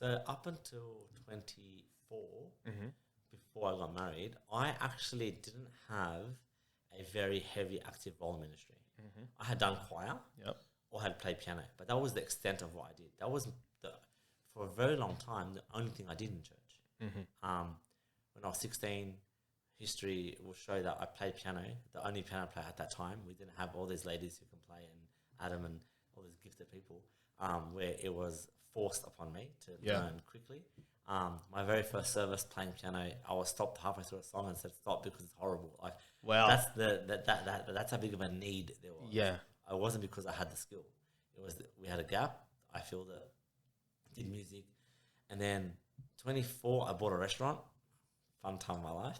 So up until 24, Mm-hmm. before I got married, I actually didn't have a very heavy active role in ministry. Mm-hmm. I had done choir Yep. or had played piano, but that was the extent of what I did. That was the, for a very long time, the only thing I did in church. Mm-hmm. When I was 16, history will show that I played piano, the only piano player at that time. We didn't have all these ladies who can play and Adam and all these gifted people, where it was forced upon me to learn quickly. My very first service playing piano, I was stopped halfway through a song and said stop because it's horrible. Like Wow. that's how big of a need there was. Yeah. It wasn't because I had the skill. It was we had a gap. I filled it, did music, and then 24, I bought a restaurant. Fun time of my life.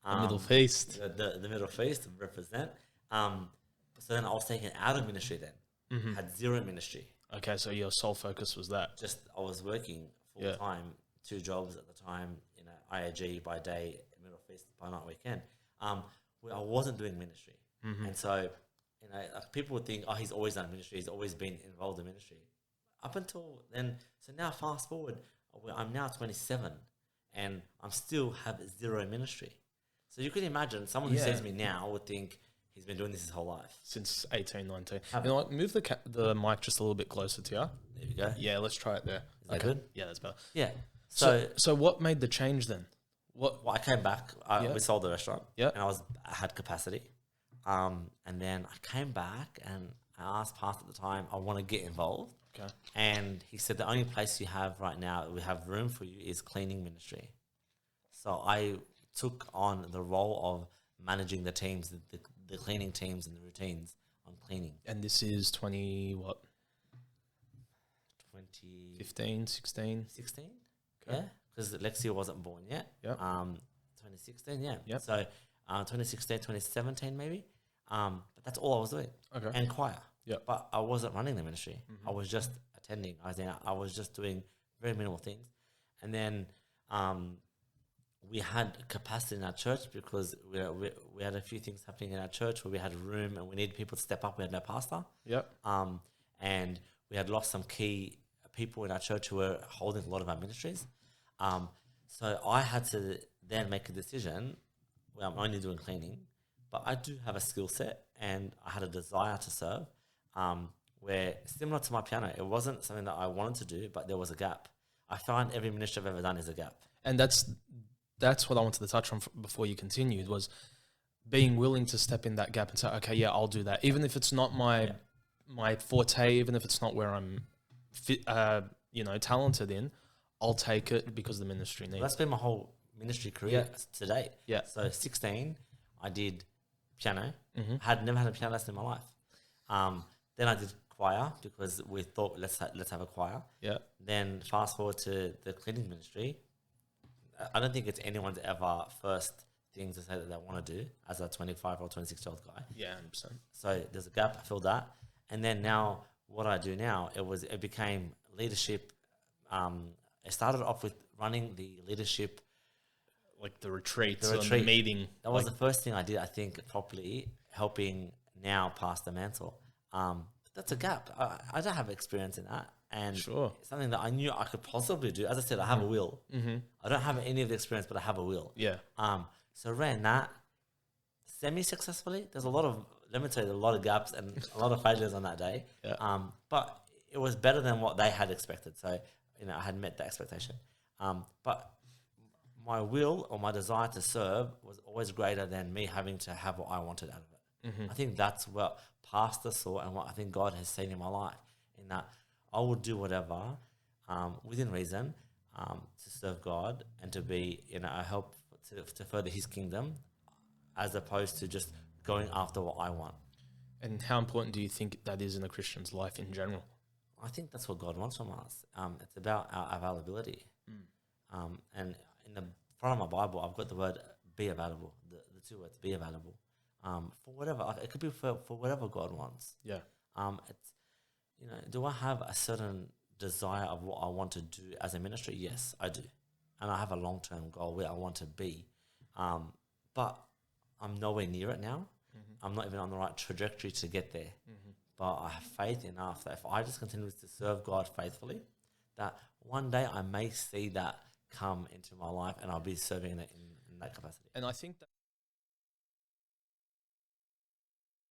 The Middle Feast. The Middle Feast represent. So then I was taken out of ministry. Then had zero ministry. Okay, so your sole focus was that. Just I was working full time, 2 jobs at the time. IAG by day, Middle Feast by night, weekend. Where I wasn't doing ministry, and so like people would think, oh, he's always done ministry. He's always been involved in ministry. Up until then, so now fast forward, I'm now 27, and I'm still have zero ministry. So you can imagine someone who sees me now would think he's been doing this his whole life. Since 18, 19. You know what? Move the mic just a little bit closer to you. There you go. Yeah, let's try it there. Is that good? Yeah, that's better. Yeah. So what made the change then? Well, I came back. We sold the restaurant. Yeah. And I had capacity. And then I came back and I asked Pastor at the time, I want to get involved. Okay. And he said, the only place you have right now, we have room for you, is cleaning ministry. So I took on the role of managing the teams, the cleaning teams and the routines on cleaning. And this is 20, what? 15, 16? 16? Okay. Yeah, because Lexia wasn't born yet. Yep. 2016, yeah. Yep. So 2016, 2017 maybe. But that's all I was doing. Okay. And choir. Yep. But I wasn't running the ministry. I was just attending. I was just doing very minimal things. And then we had capacity in our church because we had a few things happening in our church where we had a room and we needed people to step up. We had no pastor. Yep. And we had lost some key people in our church who were holding a lot of our ministries. So I had to then make a decision where I'm only doing cleaning, but I do have a skill set and I had a desire to serve, where similar to my piano, it wasn't something that I wanted to do, but there was a gap. I find every ministry I've ever done is a gap. And that's what I wanted to touch on before you continued, was being willing to step in that gap and say, okay, yeah, I'll do that. Even if it's not my forte, even if it's not where I'm talented in, I'll take it because the ministry needs. That's been my whole ministry career to date. Yeah. So 16, I did piano. Had never had a piano lesson in my life. Then I did choir because we thought let's have a choir. Yeah. Then fast forward to the cleaning ministry. I don't think it's anyone's ever first thing to say that they want to do as a 25 or 26-year-old guy. Yeah, 100%. So there's a gap. I filled that, and then now what I do now, it became leadership. I started off with running the leadership, Like the retreats, the and retreat. the meeting. That was the first thing I did, I think, properly, helping now pass the mantle. But that's a gap. I don't have experience in that. And Sure. it's something that I knew I could possibly do. As I said, I have a will. I don't have any of the experience, but I have a will. Yeah. So ran that semi-successfully. There's a lot of, let me tell you, a lot of gaps and a lot of failures on that day. Yeah. But it was better than what they had expected. So, I had met that expectation. But my will or my desire to serve was always greater than me having to have what I wanted out of it. I think that's what Pastor saw and what I think God has seen in my life, in that I will do whatever within reason to serve God and to be, a help to further His kingdom, as opposed to just going after what I want. And how important do you think that is in a Christian's life in general? I think that's what God wants from us. It's about our availability. And in the front of my Bible, I've got the word be available, the 2 words, be available. For whatever, it could be for whatever God wants. Yeah. It's, do I have a certain desire of what I want to do as a ministry? Yes, I do. And I have a long-term goal where I want to be. But I'm nowhere near it now. I'm not even on the right trajectory to get there. But I have faith enough that if I just continue to serve God faithfully, that one day I may see that come into my life, and I'll be serving in that capacity. And I think that